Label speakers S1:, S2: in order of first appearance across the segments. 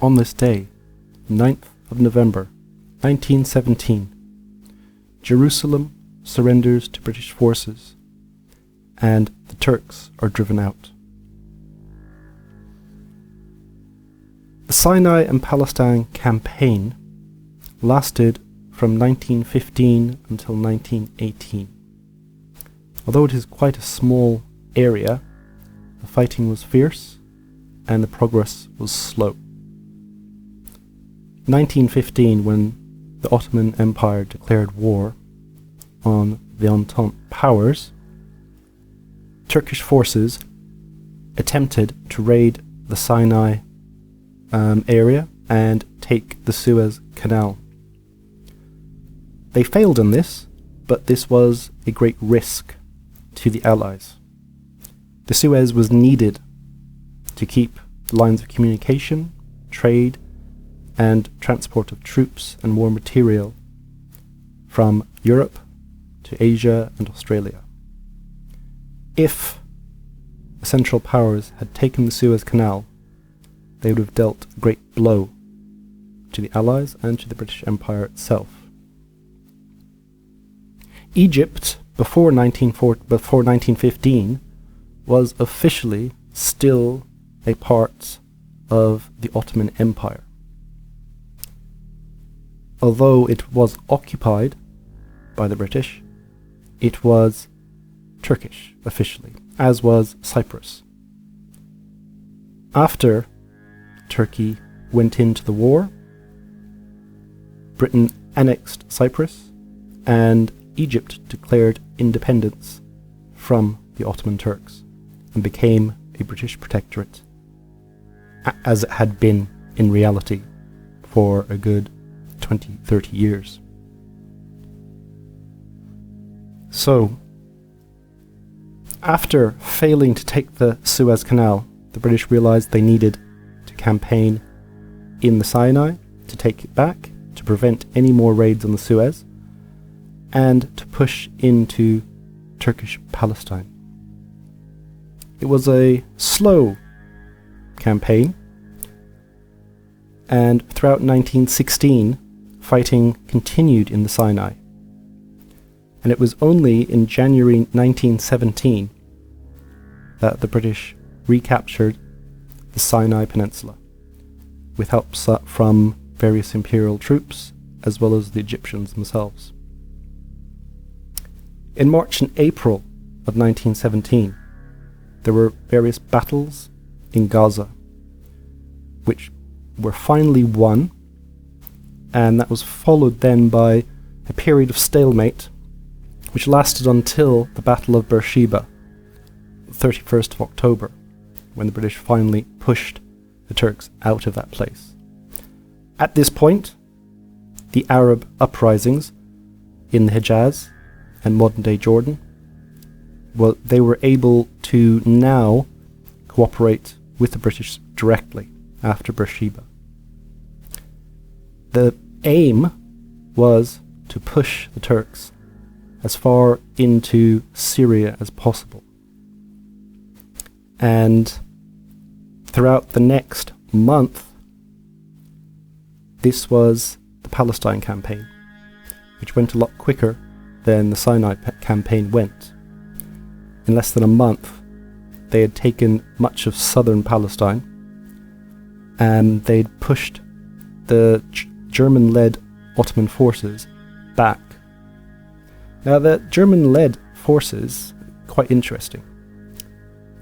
S1: On this day, 9th of November, 1917, Jerusalem surrenders to British forces, and the Turks are driven out. The Sinai and Palestine campaign lasted from 1915 until 1918. Although it is quite a small area, the fighting was fierce and the progress was slow. 1915, when the Ottoman Empire declared war on the Entente powers, Turkish forces attempted to raid the Sinai area and take the Suez Canal. They failed in this, but this was a great risk to the Allies. The Suez was needed to keep the lines of communication, trade, and transport of troops and war material from Europe to Asia and Australia. If the Central Powers had taken the Suez Canal, they would have dealt a great blow to the Allies and to the British Empire itself. Egypt, before 1915, was officially still a part of the Ottoman Empire. Although it was occupied by the British, it was Turkish officially, as was Cyprus. After Turkey went into the war, Britain annexed Cyprus, and Egypt declared independence from the Ottoman Turks and became a British protectorate, as it had been in reality for a good 20-30 years. So, after failing to take the Suez Canal, the British realized they needed to campaign in the Sinai to take it back, to prevent any more raids on the Suez, and to push into Turkish Palestine. It was a slow campaign, and throughout 1916, fighting continued in the Sinai. And it was only in January 1917 that the British recaptured the Sinai Peninsula, with help from various imperial troops as well as the Egyptians themselves. In March and April of 1917, there were various battles in Gaza, which were finally won, and that was followed then by a period of stalemate, which lasted until the Battle of Beersheba, the 31st of October, when the British finally pushed the Turks out of that place. At this point, the Arab uprisings in the Hejaz and modern-day Jordan, well, they were able to now cooperate with the British directly after Beersheba. The aim was to push the Turks as far into Syria as possible. And throughout the next month, this was the Palestine campaign, which went a lot quicker than the Sinai campaign went. In less than a month, they had taken much of southern Palestine, and they'd pushed the German-led Ottoman forces back. Now, the German-led forces, quite interesting.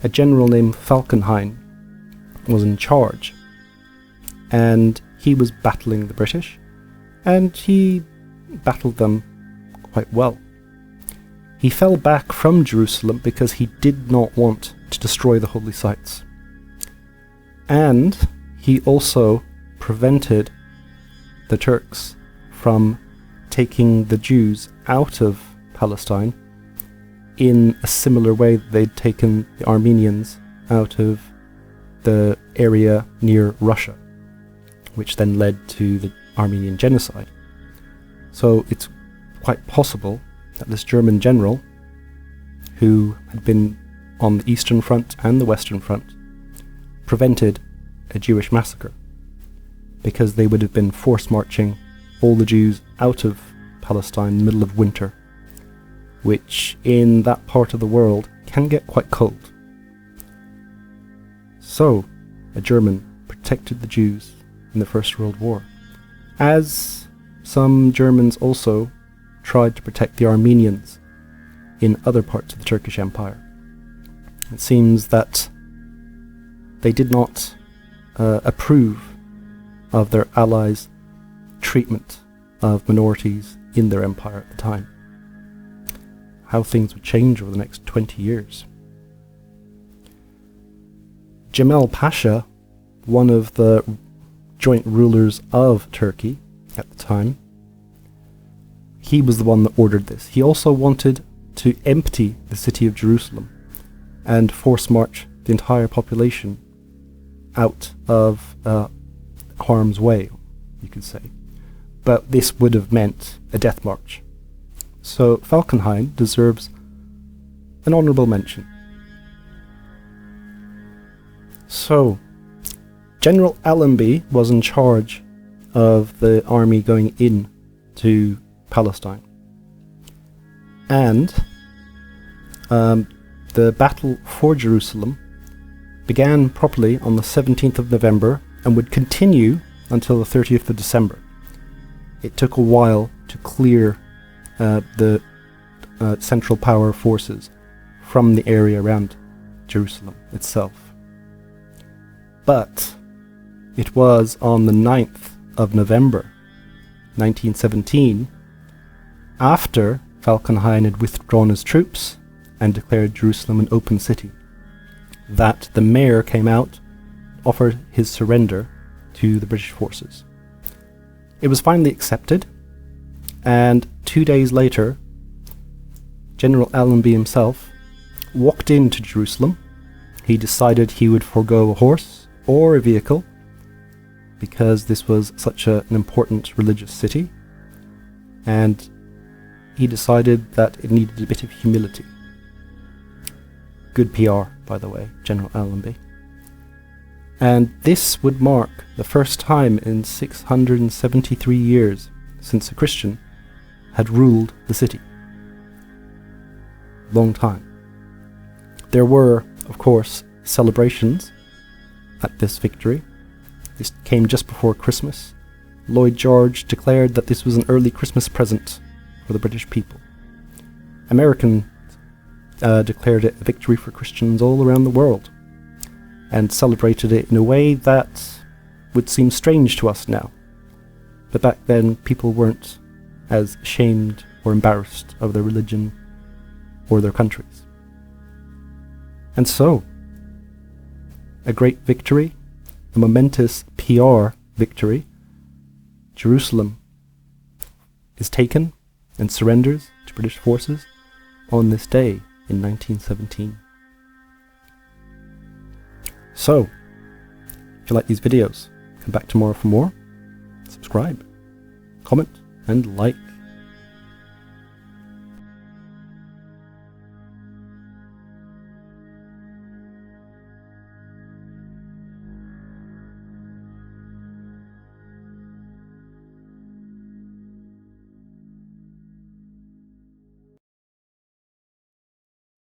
S1: A general named Falkenhayn was in charge, and he was battling the British, and he battled them quite well. He fell back from Jerusalem because he did not want to destroy the holy sites. And he also prevented the Turks from taking the Jews out of Palestine in a similar way that they'd taken the Armenians out of the area near Russia, which then led to the Armenian genocide. So it's quite possible that this German general, who had been on the Eastern Front and the Western Front, prevented a Jewish massacre. because they would have been force marching all the Jews out of Palestine in the middle of winter, which in that part of the world can get quite cold. So, a German protected the Jews in the First World War, as some Germans also tried to protect the Armenians in other parts of the Turkish Empire. It seems that they did not approve of their allies' treatment of minorities in their empire at the time. How things would change over the next 20 years. Cemal Pasha, one of the joint rulers of Turkey at the time, he was the one that ordered this. He also wanted to empty the city of Jerusalem and force march the entire population out of harm's way, you could say. But this would have meant a death march. So Falkenhayn deserves an honourable mention. So, General Allenby was in charge of the army going in to Palestine. And the battle for Jerusalem began properly on the 17th of November and would continue until the 30th of December. It took a while to clear the Central Power forces from the area around Jerusalem itself. But it was on the 9th of November 1917, after Falkenhayn had withdrawn his troops and declared Jerusalem an open city, that the mayor came out, offered his surrender to the British forces. It was finally accepted, and 2 days later, General Allenby himself walked into Jerusalem. He decided he would forego a horse or a vehicle because this was such an important religious city, and he decided that it needed a bit of humility. Good PR, by the way, General Allenby. And this would mark the first time in 673 years since a Christian had ruled the city. Long time. There were, of course, celebrations at this victory. This came just before Christmas. Lloyd George declared that this was an early Christmas present for the British people. Americans declared it a victory for Christians all around the world, and celebrated it in a way that would seem strange to us now. But back then, people weren't as ashamed or embarrassed of their religion or their countries. And so, a great victory, a momentous PR victory. Jerusalem is taken and surrenders to British forces on this day in 1917. So, if you like these videos, come back tomorrow for more. Subscribe, comment, and like.